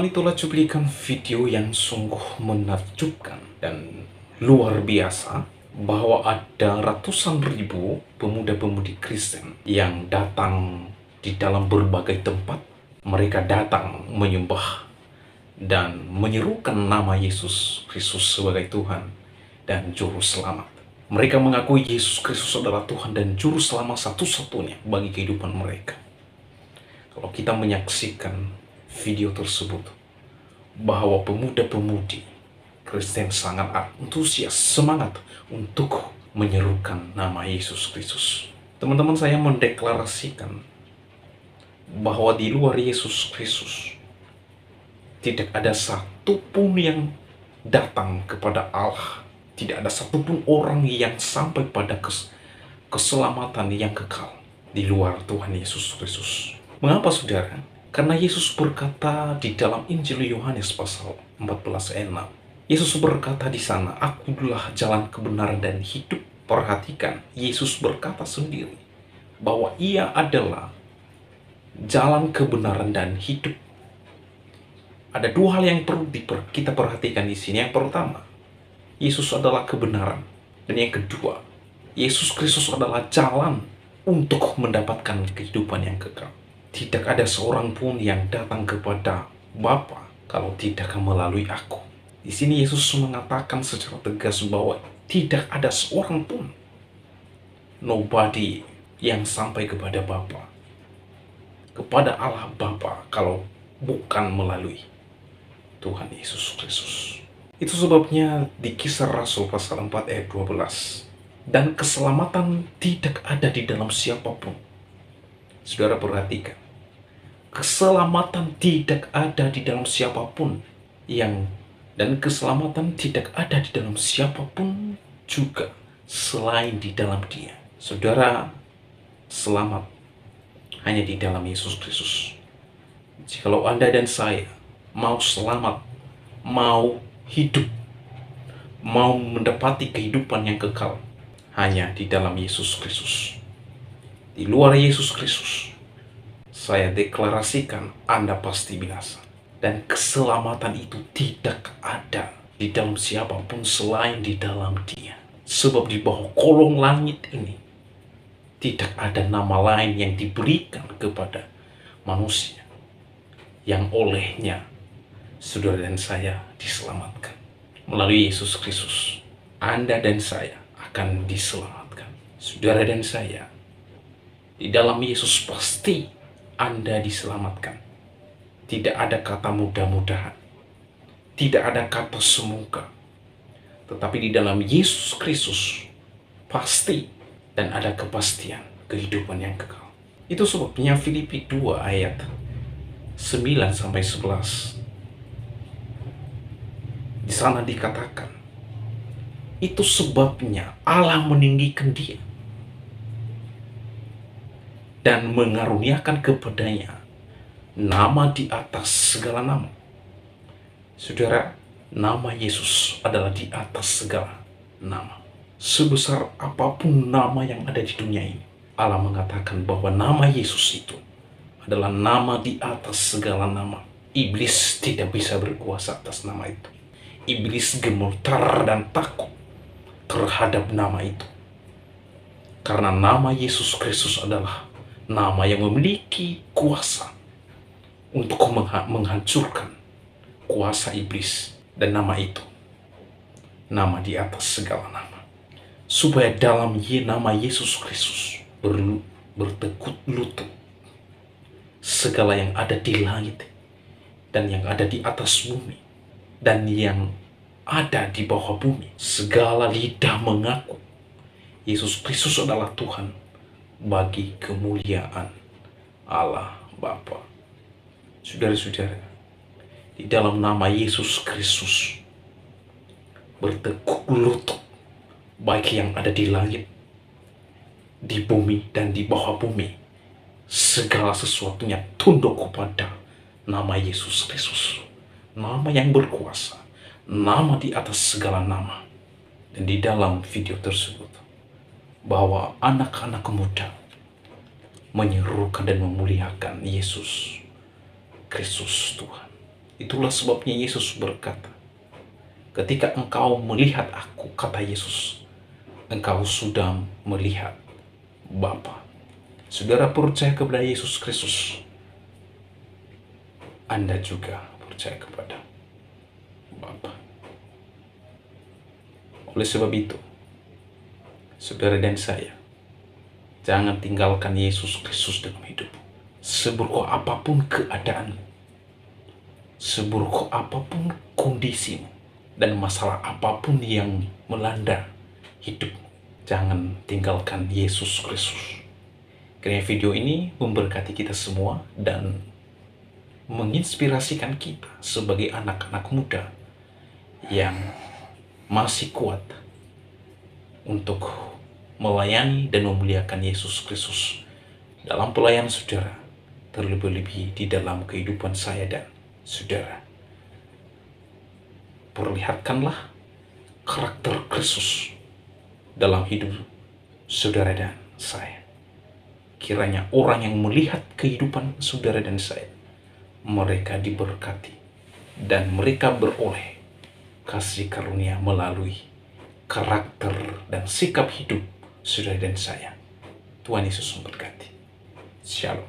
itulah cuplikan video yang sungguh menakjubkan dan luar biasa bahwa ada ratusan ribu pemuda-pemudi Kristen yang datang di dalam berbagai tempat. Mereka datang menyembah dan menyerukan nama Yesus Kristus sebagai Tuhan dan Juru Selamat. Mereka mengakui Yesus Kristus adalah Tuhan dan Juru Selamat satu-satunya bagi kehidupan mereka. Kalau kita menyaksikan video tersebut, bahwa pemuda-pemudi Kristen sangat antusias, semangat untuk menyerukan nama Yesus Kristus. Teman-teman, saya mendeklarasikan bahwa di luar Yesus Kristus tidak ada satupun yang datang kepada Allah. Tidak ada satupun orang yang sampai pada keselamatan yang kekal di luar Tuhan Yesus Kristus. Mengapa, saudara? Karena Yesus berkata di dalam Injil Yohanes pasal 14 ayat 6. Yesus berkata di sana, "Akulah jalan kebenaran dan hidup." Perhatikan, Yesus berkata sendiri bahwa Ia adalah jalan kebenaran dan hidup. Ada dua hal yang perlu kita perhatikan di sini. Yang pertama, Yesus adalah kebenaran. Dan yang kedua, Yesus Kristus adalah jalan untuk mendapatkan kehidupan yang kekal. Tidak ada seorang pun yang datang kepada Bapa kalau tidak melalui aku. Di sini Yesus mengatakan secara tegas bahwa tidak ada seorang pun, nobody, yang sampai kepada Bapa, kepada Allah Bapa, kalau bukan melalui Tuhan Yesus Kristus. Itu sebabnya di Kisah Rasul pasal 4 ayat 12, dan keselamatan tidak ada di dalam siapapun. Saudara perhatikan, keselamatan tidak ada di dalam siapapun dan keselamatan tidak ada di dalam siapapun juga selain di dalam Dia. Saudara selamat hanya di dalam Yesus Kristus. Jikalau Anda dan saya mau selamat, mau hidup, mau mendapati kehidupan yang kekal, hanya di dalam Yesus Kristus. Di luar Yesus Kristus, saya deklarasikan Anda pasti binasa. Dan keselamatan itu tidak ada di dalam siapapun selain di dalam Dia. Sebab di bawah kolong langit ini tidak ada nama lain yang diberikan kepada manusia yang olehnya saudara dan saya diselamatkan. Melalui Yesus Kristus, Anda dan saya akan diselamatkan. Saudara dan saya, di dalam Yesus pasti Anda diselamatkan. Tidak ada kata mudah-mudahan, tidak ada kata semoga, tetapi di dalam Yesus Kristus pasti dan ada kepastian kehidupan yang kekal. Itu sebabnya Filipi 2 ayat 9-11. Di sana dikatakan, itu sebabnya Allah meninggikan Dia dan mengaruniakan kepadanya nama di atas segala nama. Saudara, nama Yesus adalah di atas segala nama. Sebesar apapun nama yang ada di dunia ini, Allah mengatakan bahwa nama Yesus itu adalah nama di atas segala nama. Iblis tidak bisa berkuasa atas nama itu. Iblis gemetar dan takut terhadap nama itu. Karena nama Yesus Kristus adalah nama yang memiliki kuasa untuk menghancurkan kuasa iblis. Dan nama itu, nama di atas segala nama. Supaya dalam nama Yesus Kristus bertekuk lutut segala yang ada di langit dan yang ada di atas bumi dan yang ada di bawah bumi. Segala lidah mengaku Yesus Kristus adalah Tuhan bagi kemuliaan Allah Bapa. Saudara-saudara, di dalam nama Yesus Kristus bertekuk lutut baik yang ada di langit, di bumi, dan di bawah bumi. Segala sesuatunya tunduk kepada nama Yesus Kristus. Nama yang berkuasa, nama di atas segala nama. Dan di dalam video tersebut, bahwa anak-anak muda menyerukan dan memuliakan Yesus Kristus Tuhan. Itulah sebabnya Yesus berkata, ketika engkau melihat aku, kata Yesus, engkau sudah melihat Bapa. Saudara percaya kepada Yesus Kristus, Anda juga percaya kepada Bapa. Oleh sebab itu, saudara dan saya, jangan tinggalkan Yesus Kristus dalam hidup. Seburuk apapun keadaanmu, seburuk apapun kondisimu, dan masalah apapun yang melanda hidupmu, jangan tinggalkan Yesus Kristus. Kiranya video ini memberkati kita semua dan menginspirasikan kita sebagai anak-anak muda yang masih kuat untuk melayani dan memuliakan Yesus Kristus dalam pelayanan saudara, terlebih-lebih di dalam kehidupan saya dan saudara. Perlihatkanlah karakter Kristus dalam hidup saudara dan saya. Kiranya orang yang melihat kehidupan saudara dan saya, mereka diberkati dan mereka beroleh kasih karunia melalui karakter dan sikap hidup saudara dan saya. Tuhan Yesus memberkati. Shalom.